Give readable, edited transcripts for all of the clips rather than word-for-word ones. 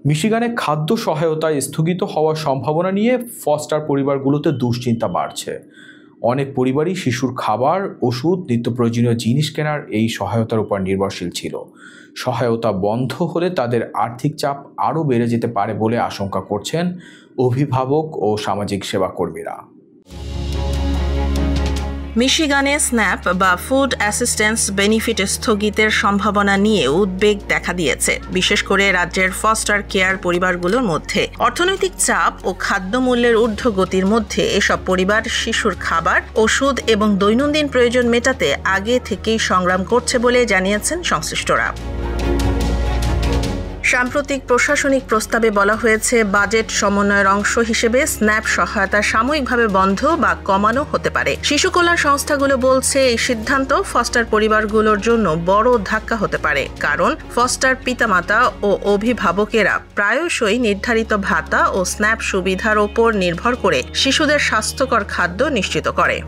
মিশিগানে খাদ্য সহায়তায় স্থগিত হওয়ার সম্ভাবনা নিয়ে ফস্টার পরিবারগুলোতে দুশ্চিন্তা বাড়ছে। অনেক পরিবারই শিশুর খাবার, ওষুধ, নিত্য প্রয়োজনীয় জিনিস কেনার এই সহায়তার উপর নির্ভরশীল ছিল। সহায়তা বন্ধ হলে তাদের আর্থিক চাপ আরও বেড়ে যেতে পারে বলে আশঙ্কা করছেন অভিভাবক ও সামাজিক সেবাকর্মীরা। মিশিগানে স্ন্যাপ বা ফুড অ্যাসিস্ট্যান্স বেনিফিট স্থগিতের সম্ভাবনা নিয়ে উদ্বেগ দেখা দিয়েছে, বিশেষ করে রাজ্যের ফস্টার কেয়ার পরিবারগুলোর মধ্যে। অর্থনৈতিক চাপ ও খাদ্যমূল্যের ঊর্ধ্বগতির মধ্যে এসব পরিবার শিশুর খাবার, ওষুধ এবং দৈনন্দিন প্রয়োজন মেটাতে আগে থেকেই সংগ্রাম করছে বলে জানিয়েছেন সংশ্লিষ্টরা। সাম্প্রতিক প্রশাসনিক প্রস্তাবে বলা হয়েছে, বাজেট সমন্বয়ের অংশ হিসেবে স্ন্যাপ সহায়তা সাময়িকভাবে বন্ধ বা কমানো হতে পারে। শিশু কল্যাণ সংস্থাগুলো বলছে, এই সিদ্ধান্ত ফস্টার পরিবারগুলোর জন্য বড় ধাক্কা হতে পারে, কারণ ফস্টার পিতামাতা ও অভিভাবকেরা প্রায়শই নির্ধারিত ভাতা ও স্ন্যাপ সুবিধার ওপর নির্ভর করে শিশুদের স্বাস্থ্যকর খাদ্য নিশ্চিত করে।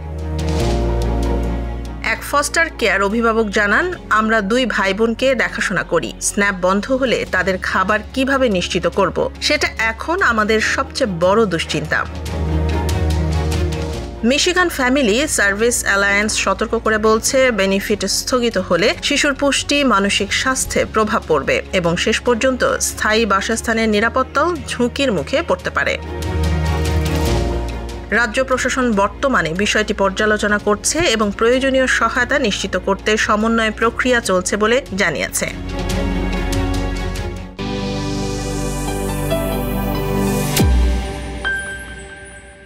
এক ফস্টার কেয়ার অভিভাবক জানান, আমরা 2 ভাই বোনকে দেখাশোনা করি। স্ন্যাপ বন্ধ হলে তাদের খাবার কিভাবে নিশ্চিত করব, সেটা এখন আমাদের সবচেয়ে বড় দুশ্চিন্তা। মিশিগান ফ্যামিলি সার্ভিস অ্যালায়েন্স সতর্ক করে বলছে, বেনিফিট স্থগিত হলে শিশুর পুষ্টি, মানসিক স্বাস্থ্যে প্রভাব পড়বে এবং শেষ পর্যন্ত স্থায়ী বাসস্থানের নিরাপত্তাও ঝুঁকির মুখে পড়তে পারে। রাজ্য প্রশাসন বর্তমানে বিষয়টি পর্যালোচনা করছে এবং প্রয়োজনীয় সহায়তা নিশ্চিত করতে সমন্বয় প্রক্রিয়া চলছে বলে জানিয়েছে।